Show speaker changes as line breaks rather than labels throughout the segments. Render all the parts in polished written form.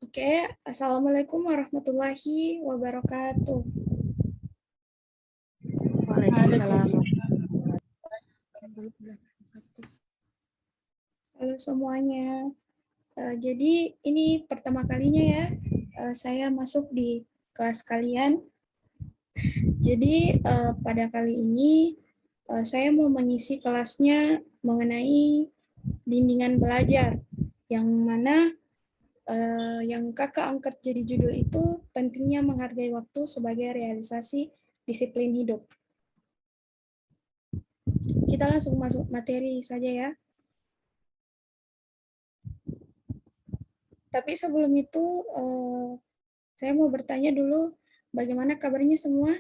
Oke, Assalamualaikum warahmatullahi wabarakatuh.
Waalaikumsalam.
Halo semuanya. Jadi ini pertama kalinya ya saya masuk di kelas kalian. Jadi pada kali ini saya mau mengisi kelasnya mengenai bimbingan belajar, yang mana yang kakak angkat jadi judul itu pentingnya menghargai waktu sebagai realisasi disiplin hidup. Kita langsung masuk materi saja ya. Tapi sebelum itu, saya mau bertanya dulu, bagaimana kabarnya semua?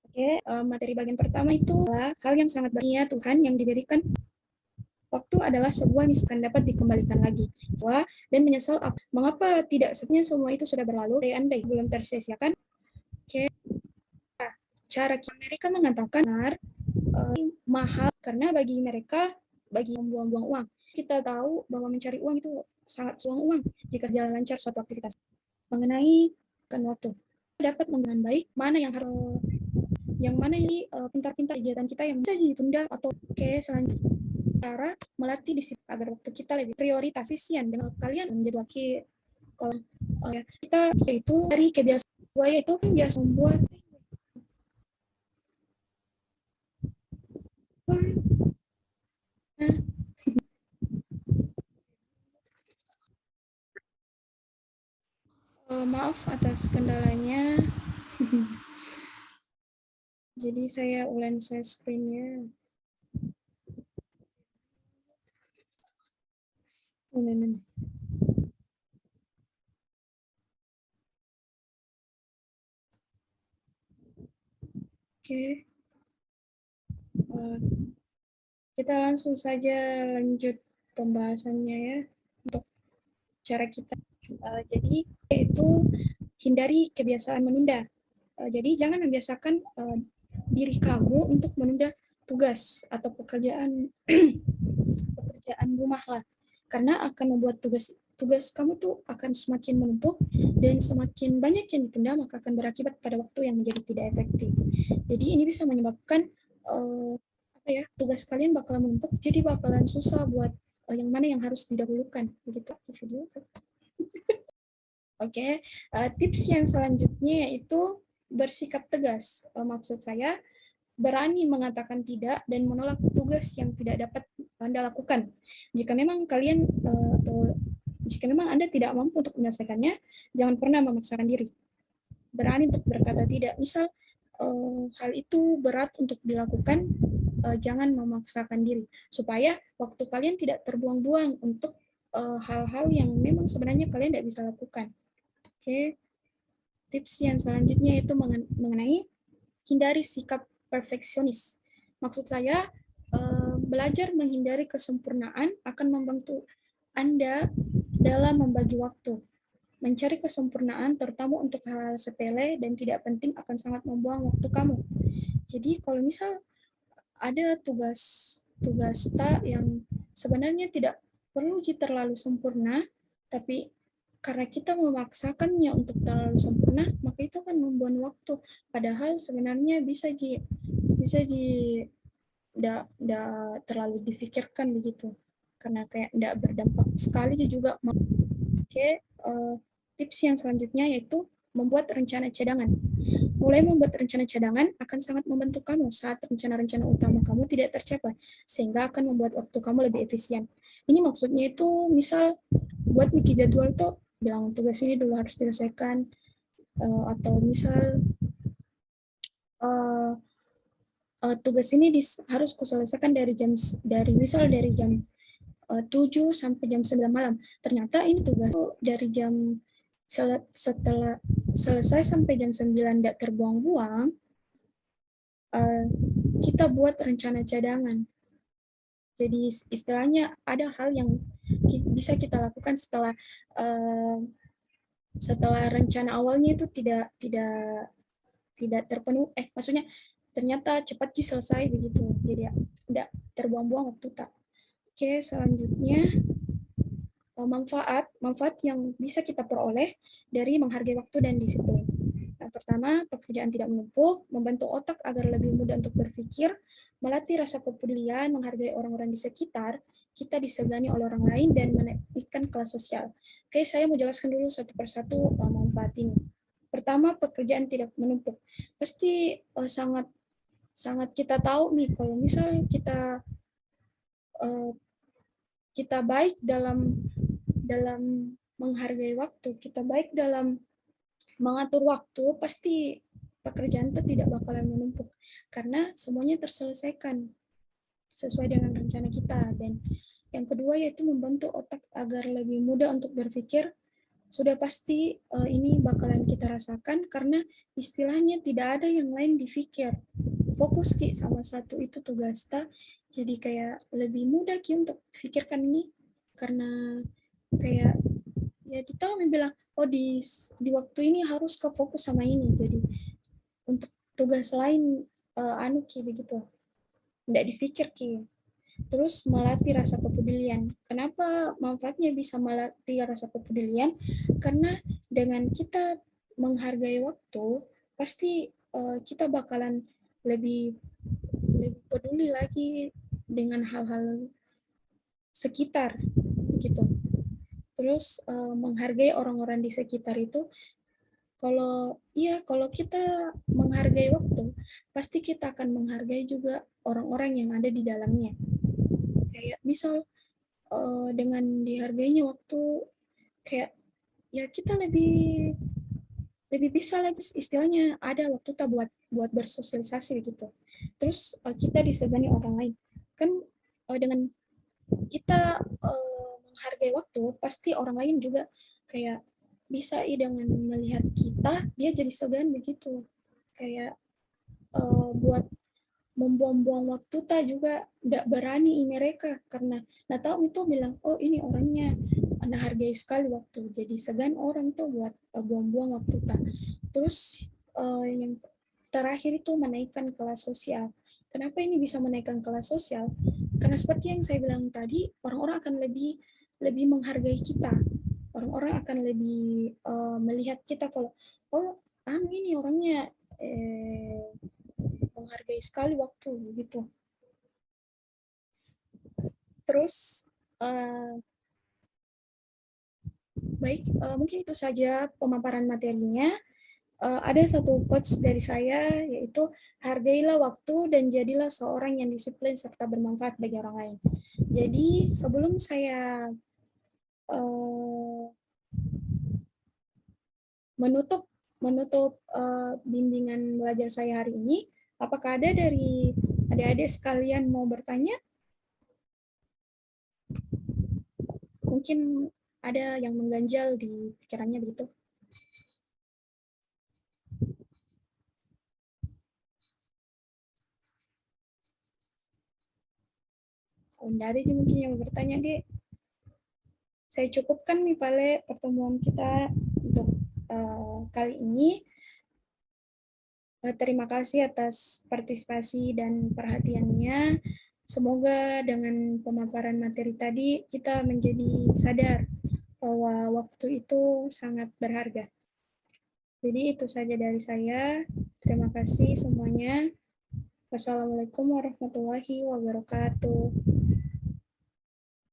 Oke, materi bagian pertama itu adalah hal yang sangat berharga Tuhan yang diberikan. Waktu adalah sebuah niscaya dapat dikembalikan lagi. Dan menyesal mengapa tidak sebenarnya semua itu sudah berlalu, andai belum tersia-siakan. Oke, cara mereka mengatakan mahal karena bagi mereka membuang-buang uang. Kita tahu bahwa mencari uang itu sangat buang uang jika jalan lancar suatu aktivitas. Mengenai kan waktu dapat menggunakan baik mana yang harus yang mana ini pintar-pintar kegiatan kita yang bisa ditunda atau selanjutnya cara melatih disiplin agar waktu kita lebih prioritas efisien dengan kalian menjadi wakil kalau kita itu dari kebiasaan yaitu biasa membuat maaf atas kendalanya. Jadi saya ulang share screen-nya. Oke. Kita langsung saja lanjut pembahasannya ya untuk cara kita. Jadi itu hindari kebiasaan menunda. Jadi jangan membiasakan diri kamu untuk menunda tugas atau pekerjaan pekerjaan rumah lah, karena akan membuat tugas kamu tuh akan semakin menumpuk dan semakin banyak yang ditunda, maka akan berakibat pada waktu yang menjadi tidak efektif. Jadi ini bisa menyebabkan tugas kalian bakalan menumpuk, jadi bakalan susah buat yang mana yang harus didahulukan. Begitu video. Oke, tips yang selanjutnya yaitu bersikap tegas. Maksud saya berani mengatakan tidak dan menolak tugas yang tidak dapat Anda lakukan. Jika memang kalian atau jika memang Anda tidak mampu untuk menyelesaikannya, jangan pernah memaksakan diri. Berani untuk berkata tidak. Misal hal itu berat untuk dilakukan, jangan memaksakan diri supaya waktu kalian tidak terbuang-buang untuk hal-hal yang memang sebenarnya kalian tidak bisa lakukan. Oke, tips yang selanjutnya itu mengenai hindari sikap perfeksionis. Maksud saya, belajar menghindari kesempurnaan akan membantu Anda dalam membagi waktu. Mencari kesempurnaan, terutama untuk hal-hal sepele dan tidak penting, akan sangat membuang waktu kamu. Jadi, kalau misal ada tugas yang sebenarnya tidak perlu terlalu sempurna, tapi karena kita memaksakannya untuk terlalu sempurna, maka itu akan membuang waktu. Padahal sebenarnya bisa tidak terlalu difikirkan begitu, karena kayak tidak berdampak sekali juga. Oke, tips yang selanjutnya yaitu membuat rencana cadangan. Mulai membuat rencana cadangan akan sangat membantu kamu saat rencana-rencana utama kamu tidak tercapai, sehingga akan membuat waktu kamu lebih efisien. Ini maksudnya itu, misal buat wiki jadwal tuh bilang tugas ini dulu harus diselesaikan, atau misal tugas ini harus kuselesaikan dari jam 7 sampai jam 9 malam. Ternyata ini tugas dari jam setelah selesai sampai jam 9 tidak terbuang-buang, kita buat rencana cadangan. Jadi istilahnya ada hal yang bisa kita lakukan setelah rencana awalnya itu tidak terpenuhi. Maksudnya ternyata cepat selesai begitu. Jadi tidak terbuang-buang waktu tak. Oke, selanjutnya manfaat yang bisa kita peroleh dari menghargai waktu dan disiplin. Yang pertama, pekerjaan tidak menumpuk, membantu otak agar lebih mudah untuk berpikir, melatih rasa kepedulian, menghargai orang-orang di sekitar, kita disegani oleh orang lain, dan menaikkan kelas sosial. Oke, saya mau jelaskan dulu satu persatu manfaat ini. Pertama, pekerjaan tidak menumpuk. Pasti sangat sangat kita tahu nih, kalau misal uh, kita baik dalam menghargai waktu, kita baik dalam mengatur waktu, pasti pekerjaan itu tidak bakalan menumpuk karena semuanya terselesaikan sesuai dengan rencana kita. Dan yang kedua yaitu membantu otak agar lebih mudah untuk berpikir. Sudah pasti ini bakalan kita rasakan karena istilahnya tidak ada yang lain dipikir. Fokus Ki sama satu itu tugas ta. Jadi kayak lebih mudah Ki untuk pikirkan ini karena kayak ya kita bilang oh di waktu ini harus ke fokus sama ini. Jadi untuk tugas lain anu Ki begitu. Tidak dipikir Ki. Terus melatih rasa kepedulian. Kenapa manfaatnya bisa melatih rasa kepedulian? Karena dengan kita menghargai waktu, pasti kita bakalan lebih lebih peduli lagi dengan hal-hal sekitar gitu. Terus menghargai orang-orang di sekitar itu, kalau kita menghargai waktu, pasti kita akan menghargai juga orang-orang yang ada di dalamnya. Kayak misal dengan dihargainya waktu, kayak ya kita lebih lebih bisa lagi istilahnya ada waktu tak buat buat bersosialisasi gitu. Terus kita disegani orang lain kan, dengan kita menghargai waktu, pasti orang lain juga kayak bisa dengan melihat kita dia jadi segan begitu, kayak buat membuang-buang waktu tak juga tidak berani mereka karena nah tahu itu bilang oh ini orangnya nah hargai sekali waktu, jadi segan orang tuh buat buang-buang waktu tak. Terus yang terakhir itu menaikkan kelas sosial. Kenapa ini bisa menaikkan kelas sosial? Karena seperti yang saya bilang tadi, orang-orang akan lebih lebih menghargai kita. Orang-orang akan lebih melihat kita kalau oh ini orangnya menghargai sekali waktu gitu. Terus baik, mungkin itu saja pemaparan materinya. Ada satu quotes dari saya, yaitu hargailah waktu dan jadilah seorang yang disiplin serta bermanfaat bagi orang lain. Jadi sebelum saya menutup bimbingan belajar saya hari ini, apakah ada dari adik-adik sekalian mau bertanya? Mungkin ada yang mengganjal di pikirannya begitu. Oh, enggak ada sih mungkin yang bertanya, Dek. Saya cukupkan nih Pale pertemuan kita untuk kali ini. Terima kasih atas partisipasi dan perhatiannya. Semoga dengan pemaparan materi tadi kita menjadi sadar bahwa waktu itu sangat berharga. Jadi itu saja dari saya. Terima kasih semuanya. Wassalamualaikum warahmatullahi wabarakatuh.